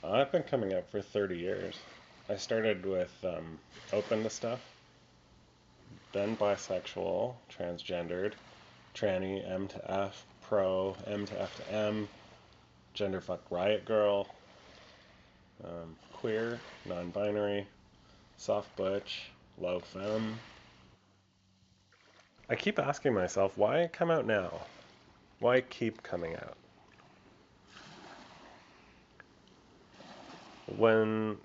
I've been coming out for 30 years. I started with open to stuff, then bisexual, transgendered, tranny, M to F, pro, M to F to M, genderfuck riot girl, queer, non-binary, soft butch, low femme. I keep asking myself, why come out now? Why keep coming out? When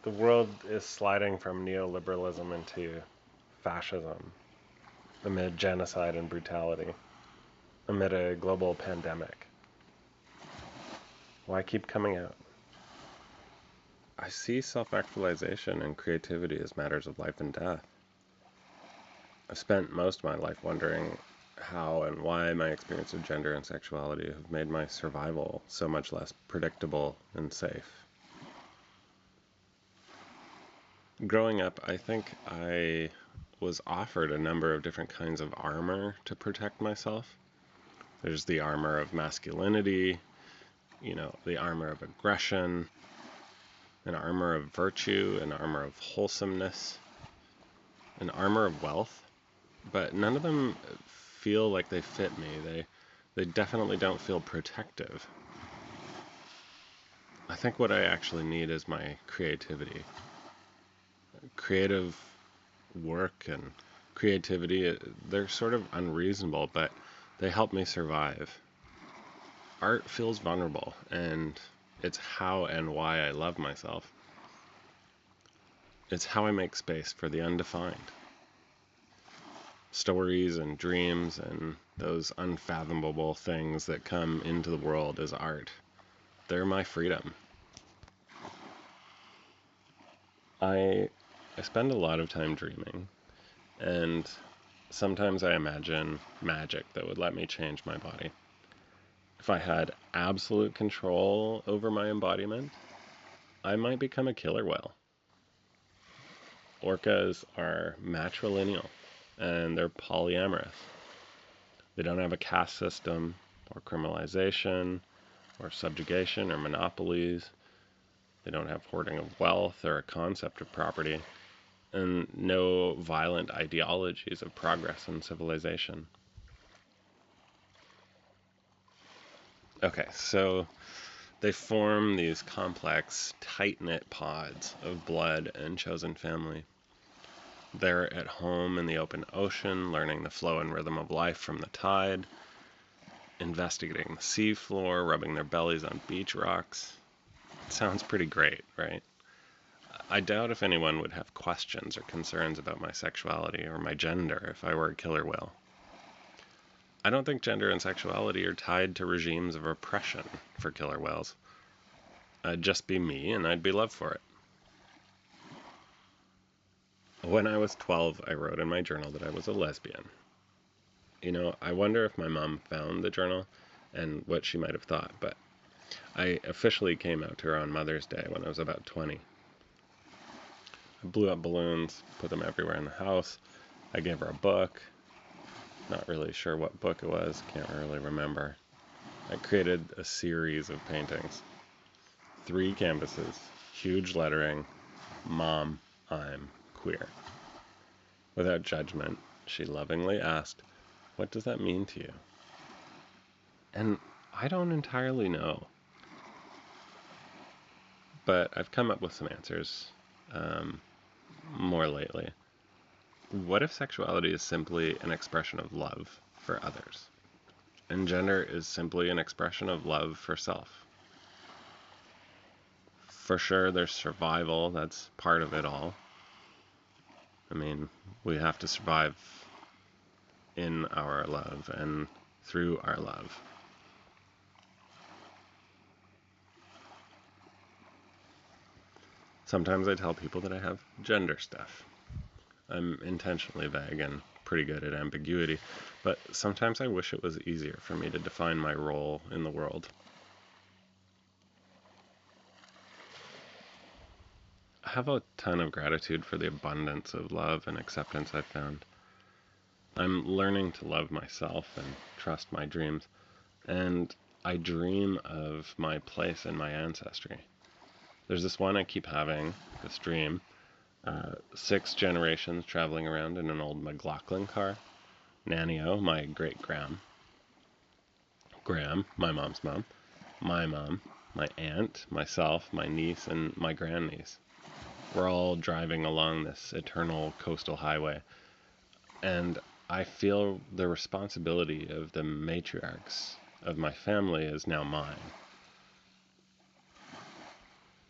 the world is sliding from neoliberalism into fascism, amid genocide and brutality, amid a global pandemic, why keep coming out? I see self-actualization and creativity as matters of life and death. I've spent most of my life wondering how and why my experience of gender and sexuality have made my survival so much less predictable and safe. Growing up, I think I was offered a number of different kinds of armor to protect myself. There's the armor of masculinity, the armor of aggression, an armor of virtue, an armor of wholesomeness, an armor of wealth, but none of them feel like they fit me. They definitely don't feel protective. I think what I actually need is my creativity. Creative work and creativity, they're sort of unreasonable, but they help me survive. Art feels vulnerable, and it's how and why I love myself. It's how I make space for the undefined. Stories and dreams and those unfathomable things that come into the world as art. They're my freedom. I spend a lot of time dreaming, and sometimes I imagine magic that would let me change my body. If I had absolute control over my embodiment, I might become a killer whale. Orcas are matrilineal, and they're polyamorous. They don't have a caste system, or criminalization, or subjugation, or monopolies. They don't have hoarding of wealth or a concept of property, and no violent ideologies of progress and civilization. Okay, so they form these complex, tight-knit pods of blood and chosen family. They're at home in the open ocean, learning the flow and rhythm of life from the tide, investigating the seafloor, rubbing their bellies on beach rocks. It sounds pretty great, right? I doubt if anyone would have questions or concerns about my sexuality or my gender if I were a killer whale. I don't think gender and sexuality are tied to regimes of oppression for killer whales. I'd just be me, and I'd be loved for it. When I was 12, I wrote in my journal that I was a lesbian. I wonder if my mom found the journal and what she might have thought, but I officially came out to her on Mother's Day when I was about 20. I blew up balloons, put them everywhere in the house. I gave her a book. Not really sure what book it was, can't really remember. I created a series of paintings. 3 canvases, huge lettering, Mom, I'm queer. Without judgment, she lovingly asked, "What does that mean to you?" And I don't entirely know. But I've come up with some answers more lately. What if sexuality is simply an expression of love for others? And gender is simply an expression of love for self? For sure, there's survival, that's part of it all. I mean, we have to survive in our love and through our love. Sometimes I tell people that I have gender stuff. I'm intentionally vague and pretty good at ambiguity, but sometimes I wish it was easier for me to define my role in the world. I have a ton of gratitude for the abundance of love and acceptance I've found. I'm learning to love myself and trust my dreams, and I dream of my place in my ancestry. There's this one I keep having, this dream. 6 generations traveling around in an old McLaughlin car. Nanny-O, my great-gram. Graham, my mom's mom. My mom, my aunt, myself, my niece, and my grandniece. We're all driving along this eternal coastal highway. And I feel the responsibility of the matriarchs of my family is now mine.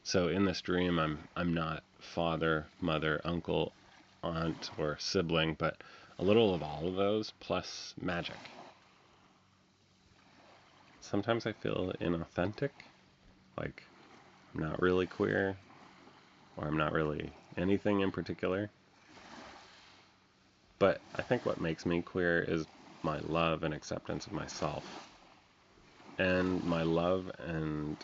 So in this dream, I'm not father, mother, uncle, aunt, or sibling, but a little of all of those, plus magic. Sometimes I feel inauthentic, like I'm not really queer, or I'm not really anything in particular. But I think what makes me queer is my love and acceptance of myself, and my love and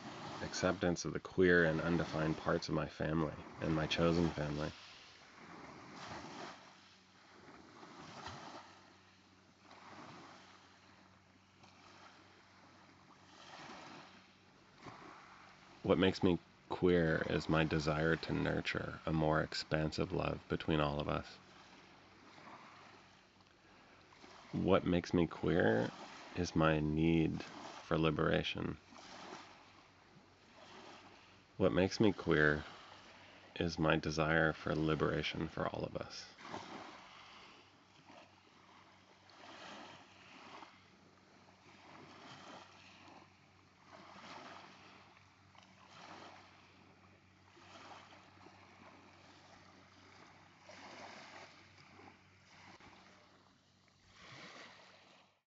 acceptance of the queer and undefined parts of my family and my chosen family. What makes me queer is my desire to nurture a more expansive love between all of us. What makes me queer is my need for liberation. What makes me queer is my desire for liberation for all of us.